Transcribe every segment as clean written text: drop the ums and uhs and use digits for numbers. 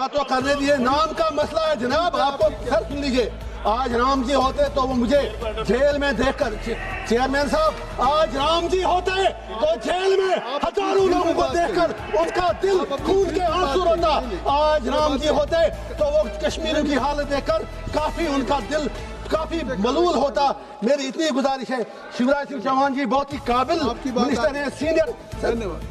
तो करने दिए, नाम का मसला है जनाब। आपको सर सुन लीजिए, आज राम जी होते तो वो मुझे जेल में देखकर, चेयरमैन साहब, आज राम जी होते तो जेल में हजारों लोगों को देखकर उनका दिल खून के आंसू रोता। आज राम जी होते तो वो कश्मीर की हालत देखकर काफी उनका दिल काफी मलूल होता। मेरी इतनी गुजारिश है, शिवराज सिंह चौहान जी बहुत ही काबिल मिनिस्टर हैं, सीनियर। धन्यवाद।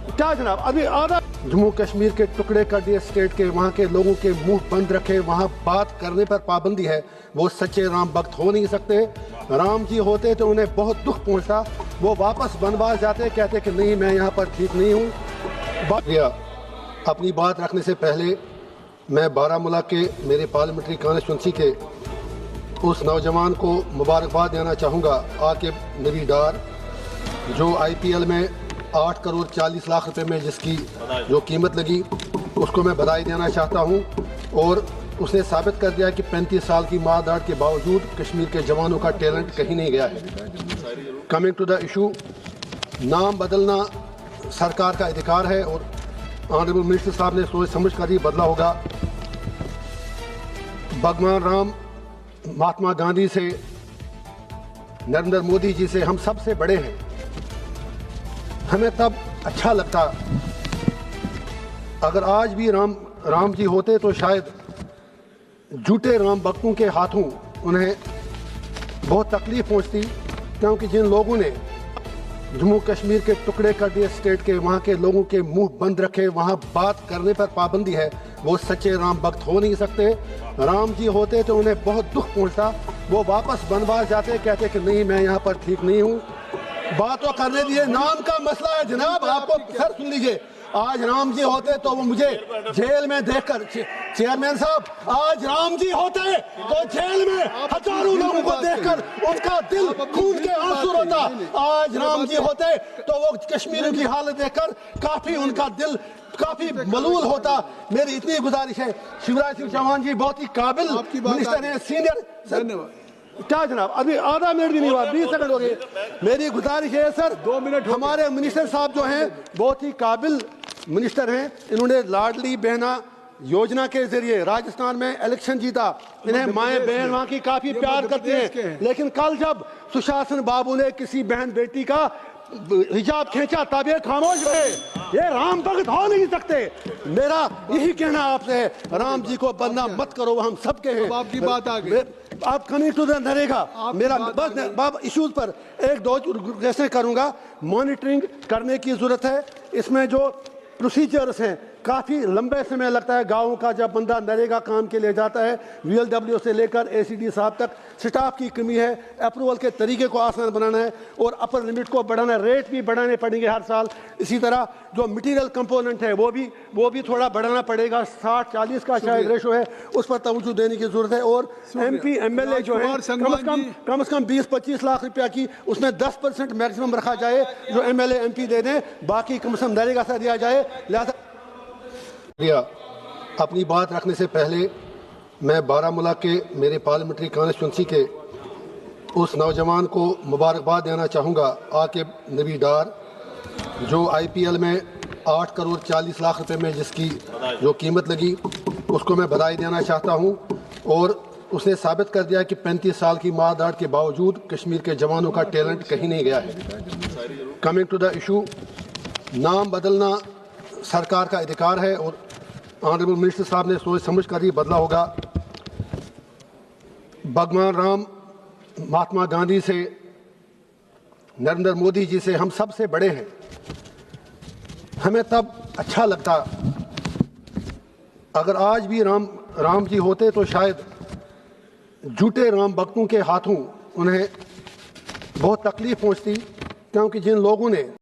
क्या जनाब, अभी आधा जम्मू कश्मीर के टुकड़े कर दिए स्टेट के, वहाँ के लोगों के मुंह बंद रखे, वहाँ बात करने पर पाबंदी है। वो सच्चे राम भक्त हो नहीं सकते। राम जी होते तो उन्हें बहुत दुख पहुँचता, वो वापस बनवास जाते, कहते कि नहीं मैं यहाँ पर ठीक नहीं हूँ। अपनी बात रखने से पहले मैं बारामूला के मेरे पार्लियामेंट्री कॉन्स्टिट्यूंसी के उस नौजवान को मुबारकबाद देना चाहूँगा, आकिब नबी डार, जो IPL में 8 करोड़ 40 लाख रुपए में जिसकी जो कीमत लगी, उसको मैं बधाई देना चाहता हूं। और उसने साबित कर दिया कि 35 साल की मार-दाड़ के बावजूद कश्मीर के जवानों का टैलेंट कहीं नहीं गया है। कमिंग टू द इशू, नाम बदलना सरकार का अधिकार है और ऑनरेबल मिनिस्टर साहब ने सोच समझ कर ही बदला होगा। भगवान राम महात्मा गांधी से, नरेंद्र मोदी जी से हम सबसे बड़े हैं। हमें तब अच्छा लगता अगर आज भी राम जी होते तो शायद झूठे राम भक्तों के हाथों उन्हें बहुत तकलीफ पहुंचती, क्योंकि जिन लोगों ने जम्मू कश्मीर के टुकड़े कर दिए स्टेट के, वहाँ के लोगों के मुंह बंद रखे, वहाँ बात करने पर पाबंदी है, वो सच्चे राम भक्त हो नहीं सकते। राम जी होते तो उन्हें बहुत दुख पहुंचता, वो वापस बनवास जाते, कहते कि नहीं मैं यहाँ पर ठीक नहीं हूँ। बात तो करने दिए, नाम का मसला है जनाब। आपको सर सुन लीजिए, आज राम जी होते तो वो मुझे जेल में देखकर, चेयरमैन साहब, आज राम जी होते तो जेल में हजारों लोगों को देखकर उनका दिल खून के आंसू रोता। आज राम जी होते तो वो कश्मीर की हालत देखकर काफी उनका दिल काफी मलूल होता। मेरी इतनी गुजारिश है, शिवराज सिंह चौहान जी बहुत ही काबिल मिनिस्टर हैं, सीनियर। धन्यवाद। क्या जनाब, अभी आधा मिनट भी नहीं हुआ, 20 सेकंड हो गए। मेरी गुजारिश है सर, 2 मिनट। हमारे मिनिस्टर साहब जो हैं बहुत ही काबिल मिनिस्टर हैं, इन्होंने लाडली बहना योजना के जरिए राजस्थान में इलेक्शन जीता। इन्हें माएँ बहन वहाँ की काफी प्यार करती हैं, लेकिन कल जब सुशासन बाबू ने किसी बहन बेटी का हिजाब खींचा तब ये खामोश रहे। ये राम भक्त हो नहीं सकते। मेरा यही कहना आपसे है, राम जी को बदनाम मत करो, हम सबके हैं। आपकी बात आ गई। आप कमिंग टू द नरेगा, मेरा बस इश्यूज पर एक दो जैसे करूंगा। मॉनिटरिंग करने की जरूरत है। इसमें जो प्रोसीजर्स हैं, काफ़ी लंबे समय लगता है गाँव का, जब बंदा नरेगा काम के लिए जाता है, VLW से लेकर ACD साहब तक स्टाफ की कमी है। अप्रूवल के तरीके को आसान बनाना है और अपर लिमिट को बढ़ाना है, रेट भी बढ़ाने पड़ेंगे हर साल। इसी तरह जो मटेरियल कंपोनेंट है वो भी थोड़ा बढ़ाना पड़ेगा। 60-40 का शायद रेशो है, उस पर तवज्जो देने की जरूरत है। और MP MLA जो है कम से कम 20-25 लाख रुपया की, उसमें 10% मैक्सिमम रखा जाए जो MLA MP दे दें, बाकी कम से कम नरेगा से दिया जाए। अपनी बात रखने से पहले मैं बारामूला के मेरे पार्लियामेंट्री कॉन्स्टिट्यूंसी के उस नौजवान को मुबारकबाद देना चाहूँगा, आकिब नबी डार, जो IPL में 8 करोड़ 40 लाख रुपए में जिसकी जो कीमत लगी, उसको मैं बधाई देना चाहता हूँ। और उसने साबित कर दिया कि 35 साल की मार-दाड़ के बावजूद कश्मीर के जवानों का टैलेंट कहीं नहीं गया है। कमिंग टू द इशू, नाम बदलना सरकार का अधिकार है और ऑनरेबल मिनिस्टर साहब ने सोच समझ कर ही बदला होगा। भगवान राम महात्मा गांधी से, नरेंद्र मोदी जी से हम सबसे बड़े हैं। हमें तब अच्छा लगता अगर आज भी राम जी होते तो शायद झूठे राम भक्तों के हाथों उन्हें बहुत तकलीफ पहुंचती, क्योंकि जिन लोगों ने